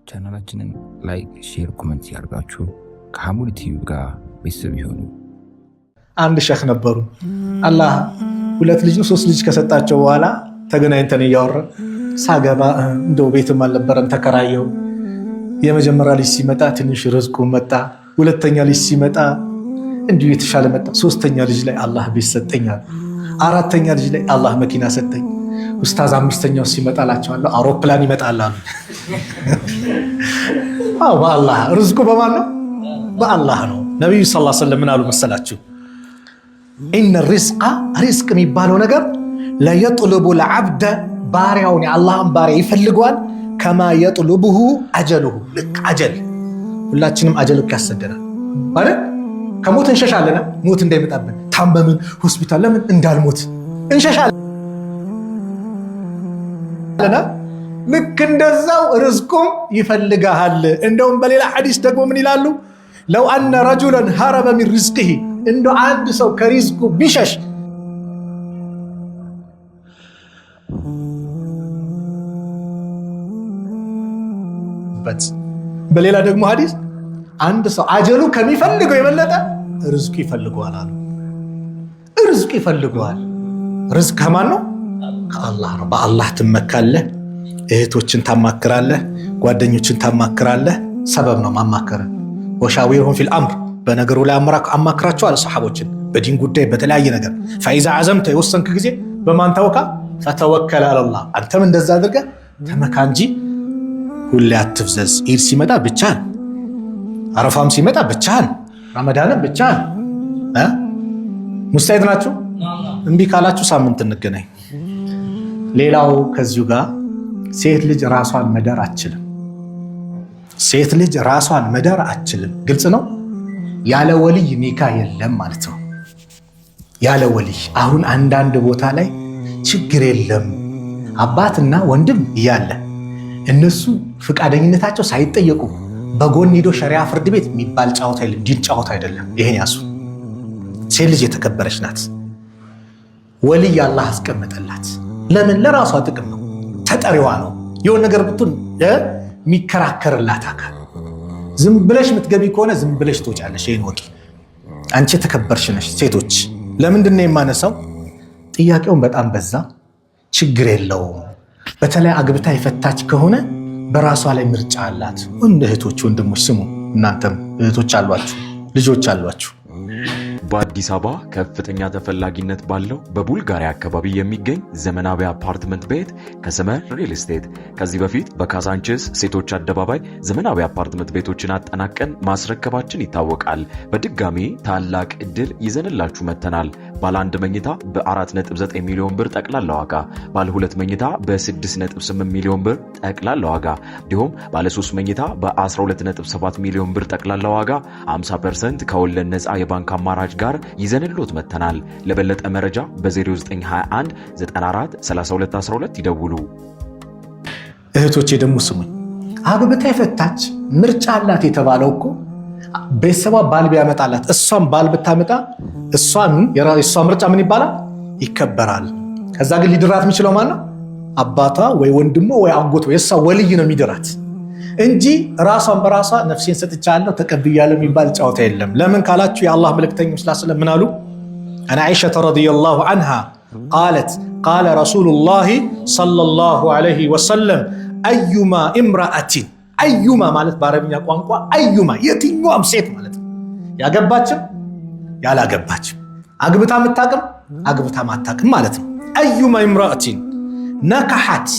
ቻናላችንን ላይክ፣ ሼር፣ ኮሜንት ያርጋችሁ ከሐሙድ ቲቪ ጋር ቤተሰብ ይሁኑ። አንድ ሼክ ነበሩ። አላህ 2 ልጅ 3 ልጅ ከሰጣቸው በኋላ ተገናኝተን እያወራን ሳገባ እንደው ቤትም አልነበረም ተከራየው። የመጀመሪያ ልጅ ሲመጣ ትንሽ ርዝቁ መጣ። ሁለተኛ ልጅ ሲመጣ እንዲሁ የተሻለ መጣ። ሶስተኛ ልጅ ላይ አላህ ቤት ሰጠኛል። አራተኛ ልጅ ላይ አላህ መኪና ሰጠኝ። ኡስታዝ አምስተኛው ሲመጣ ላቸዋለሁ አውሮፕላን ይመጣል አሉ። አዎ በአላህ ርዝቁ በማን ነው? በአላህ ነው። ነብዩ ሰለላሁ ዐለይሂ ወሰለም ምን አሉ መሰላችሁ? ኢነ ሪዝቅ የሚባለው ነገር ለየጥልቡ ለዓብደ ባሪያውን የአላህን ባሪያ ይፈልገዋል። ከማ የጥልቡሁ አጀሉሁ ልክ አጀል ሁላችንም አጀል ያሰደናል አይደል? ከሞት እንሸሻለን። ሞት እንዳይመጣብን ታመምን ሆስፒታል ለምን እንዳልሞት እንሸሻለን። ልክ እንደዛው ርዝቁም ይፈልጋል። እንደውም በሌላ ሐዲስ ደግሞ ምን ይላሉ? ለው አነ ረጁለን ሀረበ ሚን ሪዝቂሂ እንደ አንድ ሰው ከሪዝቁ ቢሸሽ በሌላ ደግሞ ሐዲስ አንድ ሰው አጀሉ ከሚፈልገው የበለጠ ርዝቁ ይፈልገዋል አሉ። ርዝቁ ይፈልገዋል። ርዝቅ ከማን ነው? ከአላህ ነው። በአላህ ትመካለህ። እህቶችን ታማክራለህ፣ ጓደኞችን ታማክራለህ። ሰበብ ነው ማማከር። ወሻዊርሁም ፊል አምር በነገሩ ላይ አማክራቸው አለ ሰሐቦችን በዲን ጉዳይ በተለያየ ነገር። ፈኢዛ አዘምተ የወሰንክ ጊዜ በማን ተወካ? ፈተወከል አለላህ አንተም እንደዛ አድርገህ ተመካ እንጂ ሁሌ አትፍዘዝ። ኢድ ሲመጣ ብቻህን፣ አረፋም ሲመጣ ብቻህን፣ ረመዳንም ብቻህን። ሙስታሂድ ናችሁ? እምቢ ካላችሁ ሳምንት እንገናኝ። ሌላው ከዚሁ ጋር ሴት ልጅ ራሷን መዳር አትችልም። ሴት ልጅ ራሷን መዳር አትችልም። ግልጽ ነው። ያለ ወልይ ኒካ የለም ማለት ነው። ያለ ወልይ አሁን አንዳንድ ቦታ ላይ ችግር የለም አባትና ወንድም እያለ እነሱ ፍቃደኝነታቸው ሳይጠየቁ በጎን ሄዶ ሸሪዓ ፍርድ ቤት የሚባል ጫወታ አይደለም፣ ዲን ጫወታ አይደለም። ይሄን ያሱ ሴት ልጅ የተከበረች ናት። ወልይ አላህ አስቀመጠላት። ለምን? ለራሷ ጥቅም ነው። ተጠሪዋ ነው። የሆነ ነገር ብትሆን የሚከራከርላት አካል። ዝም ብለሽ የምትገቢ ከሆነ ዝም ብለሽ ትወጫለሽ። ይሄን ወቂ። አንቺ የተከበርሽ ነሽ። ሴቶች ለምንድን ነው የማነሳው? ጥያቄውን በጣም በዛ። ችግር የለውም። በተለይ አግብታ የፈታች ከሆነ በራሷ ላይ ምርጫ አላት። እህቶች ወንድሞች ስሙ። እናንተም እህቶች አሏችሁ፣ ልጆች አሏችሁ። በአዲስ አበባ ከፍተኛ ተፈላጊነት ባለው በቡልጋሪያ አካባቢ የሚገኝ ዘመናዊ አፓርትመንት ቤት ከሰመር ሪል ስቴት ከዚህ በፊት በካዛንችስ ሴቶች አደባባይ ዘመናዊ አፓርትመንት ቤቶችን አጠናቀን ማስረከባችን ይታወቃል። በድጋሚ ታላቅ እድል ይዘንላችሁ መተናል። ባለ 1 መኝታ በ4.9 ሚሊዮን ብር ጠቅላላ ዋጋ፣ ባለ 2 መኝታ በ6.8 ሚሊዮን ብር ጠቅላላ ዋጋ እንዲሁም ባለ 3 መኝታ በ12.7 ሚሊዮን ብር ጠቅላላ ዋጋ 50% ከወለድ ነፃ የባንክ አማራጭ ጋር ይዘንሎት መተናል። ለበለጠ መረጃ በ0921 94 32 12 ይደውሉ። እህቶቼ ደግሞ ስሙኝ። አግብታ የፈታች ምርጫ አላት የተባለው እኮ ቤተሰቧ ባል ቢያመጣላት እሷም ባል ብታመጣ እሷ ምርጫ ምን ይባላል? ይከበራል። ከዛ ግን ሊድራት የሚችለው ማን ነው? አባቷ ወይ ወንድሞ ወይ አጎቷ የእሷ ወልይ ነው የሚድራት እንጂ ራሷን በራሷ ነፍሴን ሰጥቻለሁ ተቀብያለሁ የሚባል ጫወታ የለም። ለምን ካላችሁ የአላህ መልእክተኛ ሰለላሁ ምን አሉ? አን አይሻ ረዲየላሁ ዐንሃ ቃለት ቃለ ረሱሉላሂ ሰለላሁ ዐለይሂ ወሰለም አዩማ ኢምራአቲን፣ አዩማ ማለት በአረብኛ ቋንቋ አዩማ የትኛውም ሴት ማለት ነው። ያገባችም ያላገባችም፣ አግብታ የምታቅም አግብታ ማታቅም ማለት ነው። አዩማ ኢምራአቲን ነካሐት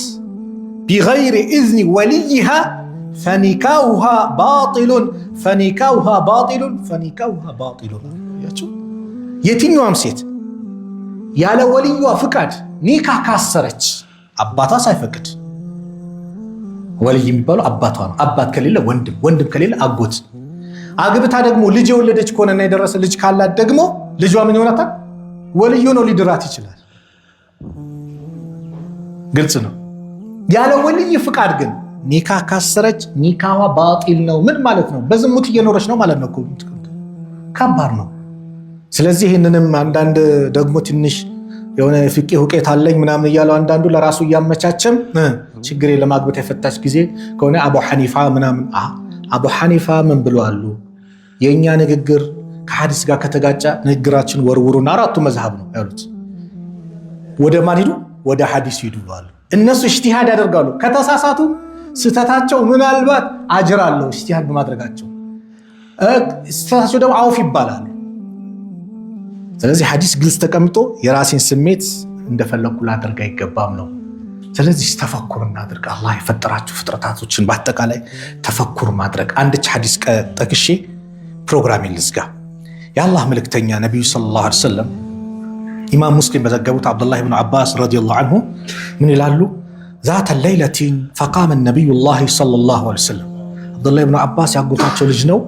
ቢገይሪ ኢዝኒ ወልይሃ ፈኒካውሃ ባጢሉን ፈኒካውሃ ባጢሉን ፈኒካውሃ ባጢሉን። የትኛውም ሴት ያለ ወልዩዋ ፍቃድ ኒካ ካሰረች አባቷ ሳይፈቅድ፣ ወልይ የሚባለው አባቷ ነው። አባት ከሌለ ወንድም፣ ወንድም ከሌለ አጎት። አግብታ ደግሞ ልጅ የወለደች ከሆነና የደረሰ ልጅ ካላት ደግሞ ልጇ ምን ይሆናታል? ወልዩ ነው ሊድራት ይችላል። ግልጽ ነው። ያለ ወልይ ፍቃድ ግን ኒካ ካሰረች ኒካዋ ባጢል ነው። ምን ማለት ነው? በዝሙት እየኖረች ነው ማለት ነው። ከባድ ነው። ስለዚህ ይህንንም አንዳንድ ደግሞ ትንሽ የሆነ ፍቂህ እውቀት አለኝ ምናምን እያለው አንዳንዱ ለራሱ እያመቻቸም ችግር ለማግባት የፈታች ጊዜ ከሆነ አቡ ሐኒፋ ምናምን አቡ ሐኒፋ ምን ብለዋል? የኛ ንግግር ከሐዲስ ጋር ከተጋጨ ንግግራችን ወርውሩና አራቱ መዝሐብ ነው ያሉት። ወደ ማን ሂዱ? ወደ ሐዲስ ሂዱ ብለዋል። እነሱ ኢጅቲሃድ ያደርጋሉ። ከተሳሳቱ ስተታቸው ምናልባት አጅር አለው ኢጅቲሃድ በማድረጋቸው፣ ስተታቸው ደግሞ አውፍ ይባላል። ስለዚህ ሐዲስ ግልጽ ተቀምጦ የራሴን ስሜት እንደፈለኩ ላደርግ አይገባም ነው። ስለዚህ ተፈኩር እናድርግ። አላህ የፈጠራቸው ፍጥረታቶችን በአጠቃላይ ተፈኩር ማድረግ። አንድች ሐዲስ ጠቅሼ ፕሮግራሜን ልዝጋ። የአላህ መልእክተኛ ነቢዩ ሰለላሁ ዐለይሂ ወሰለም ኢማም ሙስሊም በዘገቡት አብዱላህ ብን አባስ ረዲየላሁ ዐንሁ ምን ይላሉ? ዛተ ለይለቲን ፈቃመ ነቢዩላህ ሰለላሁ ዐለይሂ ወሰለም። አብዱላህ ብን አባስ ያጎታቸው ልጅ ነው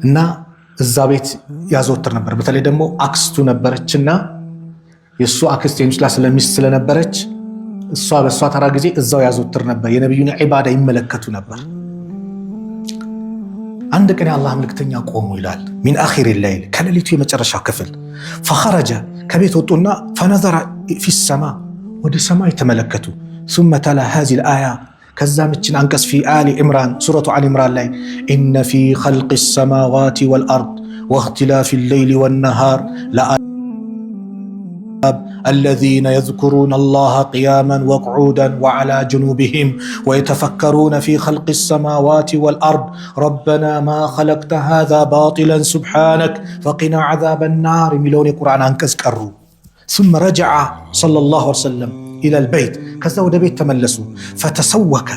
እና እዛ ቤት ያዘወትር ነበር። በተለይ ደግሞ አክስቱ ነበረችና የእሱ አክስት የምስላ ስለሚስት ስለነበረች እሷ በእሷ ተራ ጊዜ እዛው ያዘወትር ነበር። የነቢዩን ዒባዳ ይመለከቱ ነበር። አንድ ቀን የአላህ መልእክተኛ ቆሙ ይላል ሚን አኺር ላይል ከሌሊቱ የመጨረሻው ክፍል ፈኸረጀ ከቤት ወጡና ፈነዘረ ፊ ሰማ ወደ ሰማይ ተመለከቱ። ثم تلا هذه الآية ከዛም እችን አንቀጽ ፊ አሊ ኢምራን ሱረቱ አሊ ኢምራን ላይ ኢነ ፊ ኸልቅ ሰማዋት ወልአርድ ወእኽቲላፊ ሌይሊ ወነሃር الذين يذكرون الله قياما وقعودا وعلى جنوبهم ويتفكرون في خلق السماوات والأرض ربنا ما خلقت هذا باطلا سبحانك فقنا عذاب النار ملون القرآن أنكز كرو ثم رجع صلى الله عليه وسلم إلى البيت كذا ود بيت تملسوا فتسوك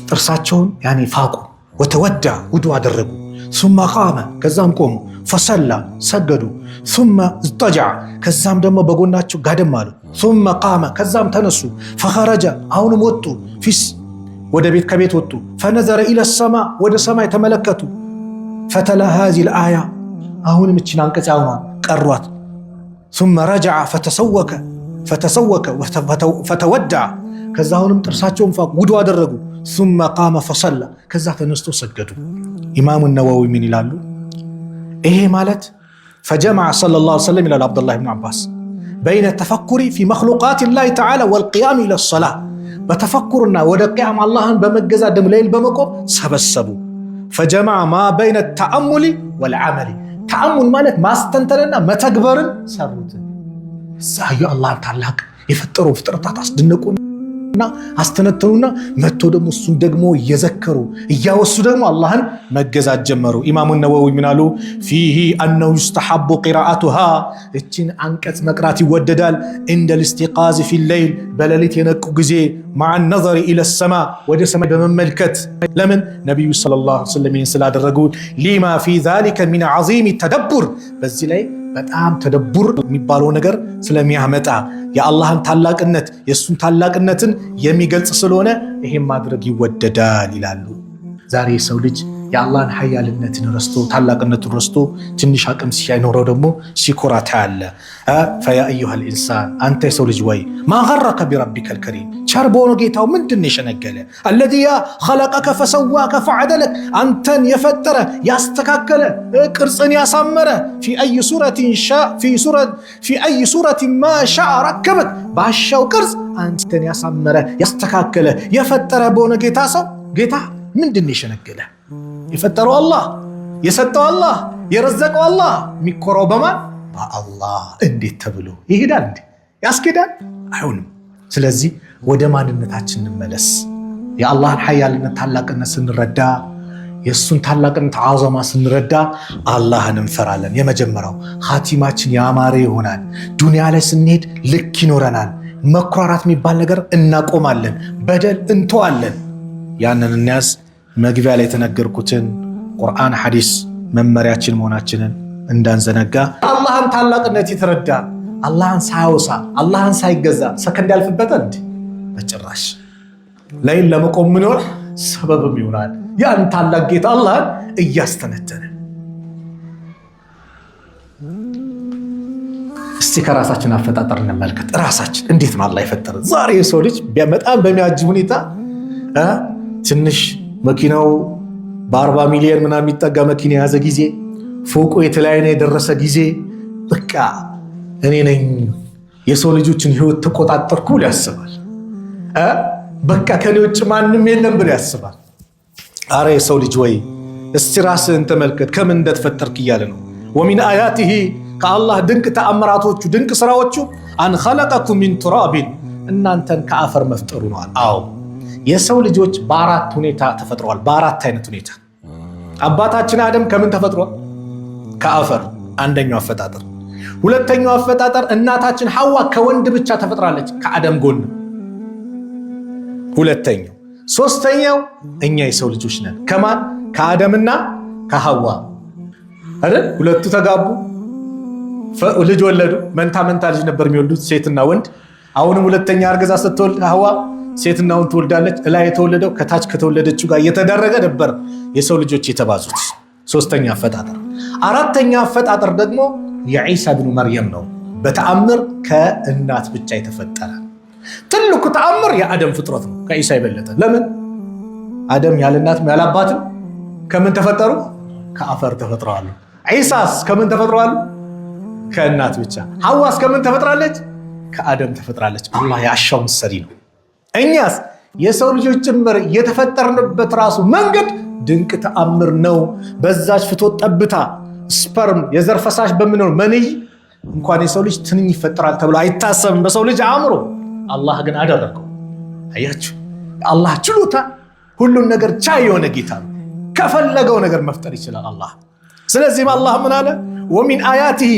ترساتشون يعني فاقوا وتودع ودوا دربوا ثم قام كذام قوموا فصلى سجدوا ثم اضطجع كذام دم بقولناتشو قادم مالو ثم قام كذام تنسوا فخرج አሁንም ወጡ ፊስ ወደ ቤት ከቤት ወጡ فنظر الى السماء ወደ ሰማይ ተመለከቱ فتلا هذه الآية አሁንም እቺን አንቀጽ ያውኗል ቀሯት ثم رجع فتسوك فتودع ከዛ አሁንም ጥርሳቸውን ፋቁ ውዱ አደረጉ ثم قام فصلى ከዛ ተነስቶ ሰገዱ። ኢማሙ ነወዊ ምን ይላሉ? ይሄ ማለት فجمع صلى الله عليه وسلم إلى عبد الله بن عباس بين التفكر في مخلوقات الله تعالى والقيام إلى الصلاة بتفكرنا ودقيام الله بمجزا دم ليل بمقوم سبسبوا فجمع ما بين التأمل والعمل تأمل مالك ما استنتلنا ما تكبرن سروت سايو الله تعالى يفتروا فطرات أصدنكم አስተነተኑና መጥቶ ደግሞ እሱን ደግሞ እየዘከሩ እያወሱ ደግሞ አላህን መገዛት ጀመሩ። ኢማሙ ነወዊ ምናሉ فيه انه يستحب قراءتها እቺን አንቀጽ መቅራት ይወደዳል عند الاستيقاظ في الليل በሌሊት የነቁ ጊዜ مع النظر الى السماء ወደ ሰማይ በመመልከት ለምን ነብዩ ሰለላሁ ዐለይሂ ወሰለም ስላደረጉ لما في ذلك من عظيم التدبر በዚህ ላይ በጣም ተደቡር የሚባለው ነገር ስለሚያመጣ የአላህን ታላቅነት የሱን ታላቅነትን የሚገልጽ ስለሆነ ይሄን ማድረግ ይወደዳል ይላሉ። ዛሬ ሰው ልጅ የአላህን ኃያልነትን ረስቶ ታላቅነቱን ረስቶ ትንሽ አቅም ሲያይኖረው ደግሞ ሲኮራታ ያለ فيا ايها الانسان አንተ ሰው ልጅ ወይ ما غرك بربك الكريم ቸር በሆነ ጌታው ምንድነው የሸነገለ الذي خلقك فسواك فعدلك አንተን የፈጠረ ያስተካከለ ቅርጽን ያሳመረ في اي صوره شاء في اي صوره ما شاء ركبك ባሻው ቅርጽ አንተን ያሳመረ ያስተካከለ የፈጠረ በሆነ ጌታ ሰው ጌታ ምንድነው የሸነገለ? የፈጠረው አላህ የሰጠው አላህ የረዘቀው አላህ የሚኮራው በማን? በአላህ። እንዴት ተብሎ ይሄዳል? እንዴ ያስኬዳል? አይሆንም። ስለዚህ ወደ ማንነታችን እንመለስ። የአላህን ኃያልነት ታላቅነት ስንረዳ የሱን ታላቅነት አዘማ ስንረዳ አላህን እንፈራለን። የመጀመሪያው ኻቲማችን ያማረ ይሆናል። ዱንያ ላይ ስንሄድ ልክ ይኖረናል። መኩራራት የሚባል ነገር እናቆማለን። በደል እንተዋለን። ያንን እንያዝ። መግቢያ ላይ የተነገርኩትን ቁርአን ሐዲስ መመሪያችን መሆናችንን እንዳንዘነጋ። አላህን ታላቅነት የተረዳ አላህን ሳያወሳ አላህን ሳይገዛ ሰከንድ ያልፍበታል እንዴ? በጭራሽ። ላይን ለመቆም ምኖር ሰበብም ይሆናል። ያን ታላቅ ጌታ አላህን እያስተነተነ እስቲ ከራሳችን አፈጣጠር እንመልከት። ራሳችን እንዴት ነው አላህ የፈጠረ? ዛሬ የሰው ልጅ በጣም በሚያጅብ ሁኔታ ትንሽ መኪናው በ40 ሚሊዮን ምናምን የሚጠጋ መኪና የያዘ ጊዜ ፎቁ የተለያየ የደረሰ ጊዜ በቃ እኔ ነኝ የሰው ልጆችን ህይወት ተቆጣጠርኩ ብሎ ያስባል። በቃ ከኔ ውጭ ማንም የለም ብሎ ያስባል። አረ የሰው ልጅ ወይ እስቲ ራስህን ተመልከት ከምን እንደተፈጠርክ እያለ ነው። ወሚን አያቲሂ ከአላህ ድንቅ ተአምራቶቹ ድንቅ ስራዎቹ አን ኸለቀኩም ሚን ቱራቢን እናንተን ከአፈር መፍጠሩ ነው። አዎ የሰው ልጆች በአራት ሁኔታ ተፈጥረዋል። በአራት አይነት ሁኔታ አባታችን አደም ከምን ተፈጥሯል? ከአፈር አንደኛው አፈጣጠር። ሁለተኛው አፈጣጠር እናታችን ሐዋ ከወንድ ብቻ ተፈጥራለች ከአደም ጎን ሁለተኛው። ሶስተኛው እኛ የሰው ልጆች ነን። ከማን? ከአደምና ከሐዋ አይደል? ሁለቱ ተጋቡ፣ ልጅ ወለዱ። መንታ ልጅ ነበር የሚወልዱት ሴትና ወንድ። አሁንም ሁለተኛ አርገዛ ስትወልድ ሐዋ ሴትና ወንድ ትወልዳለች። እላይ የተወለደው ከታች ከተወለደችው ጋር እየተደረገ ነበር የሰው ልጆች የተባዙት። ሶስተኛ አፈጣጠር። አራተኛ አፈጣጠር ደግሞ የዒሳ ብኑ መርየም ነው። በተአምር ከእናት ብቻ የተፈጠረ ትልቁ ተአምር የአደም ፍጥረት ነው፣ ከዒሳ የበለጠ። ለምን? አደም ያለ እናትም ያለ አባትም ከምን ተፈጠሩ? ከአፈር ተፈጥረዋል። ዒሳስ ከምን ተፈጥረዋል? ከእናት ብቻ። ሐዋስ ከምን ተፈጥራለች? ከአደም ተፈጥራለች። አላህ ያሻውን ሰሪ ነው። እኛስ የሰው ልጆች ጭምር የተፈጠርንበት ራሱ መንገድ ድንቅ ተአምር ነው። በዛች ፍቶት ጠብታ ስፐርም የዘር ፈሳሽ በምንሆን መንይ እንኳን የሰው ልጅ ትንኝ ይፈጠራል ተብሎ አይታሰብም በሰው ልጅ አእምሮ። አላህ ግን አደረገው። አያችሁ፣ አላህ ችሎታ ሁሉን ነገር ቻይ የሆነ ጌታ ነው። ከፈለገው ነገር መፍጠር ይችላል አላህ። ስለዚህም አላህ ምን አለ? ወሚን አያቲሂ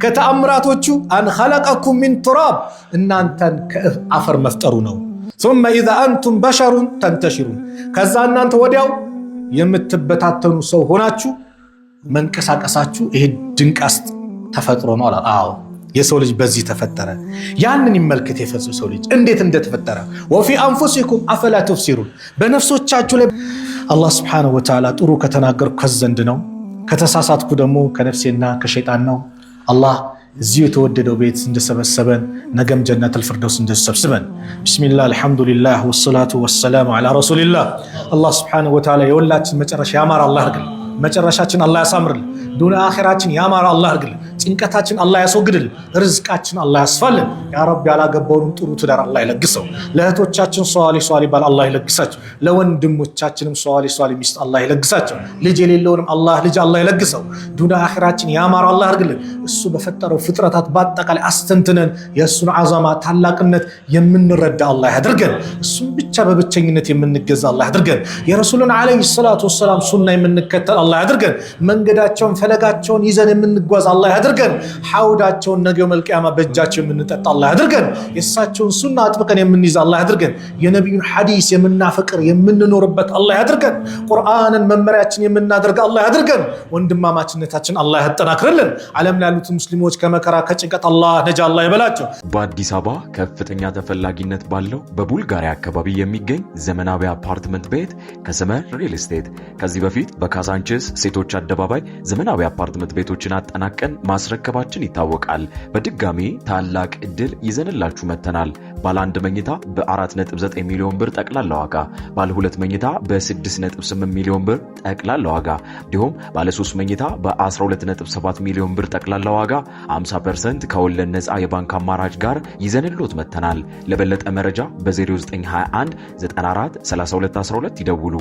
ከተአምራቶቹ አን ኸለቀኩም ሚን ቱራብ እናንተን ከአፈር መፍጠሩ ነው። ثم إذا أنتم بشر تنتشرون ከዛ እናንተ ወዲያው የምትበታተኑ ሰው ሆናችሁ መንቀሳቀሳችሁ ይሄ ድንቃስ ተፈጥሮ ነው አለ። አዎ የሰው ልጅ በዚህ ተፈጠረ። ያንን ይመልከት የፈሱ ሰው ልጅ እንዴት እንደተፈጠረ። ወፊ አንፉሲኩም አፈላ ተብሲሩን በነፍሶቻችሁ ላይ አላህ Subhanahu Wa Ta'ala ጥሩ ከተናገርኩ ከዘንድ ነው፣ ከተሳሳትኩ ደግሞ ከነፍሴና ከሸይጣን ነው። አላህ እዚሁ የተወደደው ቤት እንደሰበሰበን ነገም ጀነተል ፊርደውስ እንደሰብስበን። ቢስሚላህ አልሐምዱሊላህ ወሰላቱ ወሰላሙ ዐላ ረሱሊላህ። አላህ Subhanahu Wa Ta'ala የሁላችን መጨረሻ ያማረ አላህ ያርግልን። መጨረሻችን አላህ ያሳምርልን። ዱንያ አኺራችን ያማረ አላህ ያርግልን። ጭንቀታችን አላህ ያስወግድልን። ርዝቃችን አላህ ያስፋልን። ያ ረብ ያላገባውን ጥሩ ትዳር አላህ ይለግሰው። ለእህቶቻችን ሷሊ ባል አላህ ይለግሳቸው። ለወንድሞቻችንም ሷሊ ሚስት አላህ ይለግሳቸው። ልጅ የሌለውንም አላህ ልጅ አላህ ይለግሰው። ዱንያ አኺራችን ያማረ አላህ ያርግልን። እሱ በፈጠረው ፍጥረታት በአጠቃላይ አስተንትነን የእሱን አዛማ ታላቅነት የምንረዳ አላህ ያድርገን። እሱን ብቻ በብቸኝነት የምንገዛ አላህ ያድርገን። የረሱልን ዓለይሂ ሰላቱ ወሰላም ሱና የምንከተል አላህ ያድርገን። መንገዳቸውን ፈለጋቸውን ይዘን የምንጓዝ አላህ ያድርገን። ሐውዳቸውን ነገ መልቂያማ በእጃቸው የምንጠጣ አላህ ያድርገን። የእሳቸውን ሱና አጥብቀን የምንይዝ አላህ ያድርገን። የነቢዩን ሐዲስ የምናፈቅር የምንኖርበት አላህ ያድርገን። ቁርአንን መመሪያችን የምናደርግ አላህ ያድርገን። ወንድማማችነታችን አላህ ያጠናክርልን። ዓለም ላይ ያሉት ሙስሊሞች ከመከራ ከጭንቀት አላህ ነጃ አላህ ይበላቸው። በአዲስ አበባ ከፍተኛ ተፈላጊነት ባለው በቡልጋሪያ አካባቢ የሚገኝ ዘመናዊ አፓርትመንት ቤት ከሰመር ሪል ስቴት ከዚህ በፊት በካዛንችስ ሴቶች አደባባይ ዘመናዊ አፓርትመንት ቤቶችን አጠናቀን ማስረከባችን ይታወቃል። በድጋሚ ታላቅ እድል ይዘንላችሁ መተናል። ባለ 1 መኝታ በ4.9 ሚሊዮን ብር ጠቅላላ ዋጋ፣ ባለ 2 መኝታ በ6.8 ሚሊዮን ብር ጠቅላላ ዋጋ እንዲሁም ባለ 3 መኝታ በ12.7 ሚሊዮን ብር ጠቅላላ ዋጋ 50% ከወለድ ነፃ የባንክ አማራጭ ጋር ይዘንሎት መተናል። ለበለጠ መረጃ በ0921 94 3212 ይደውሉ።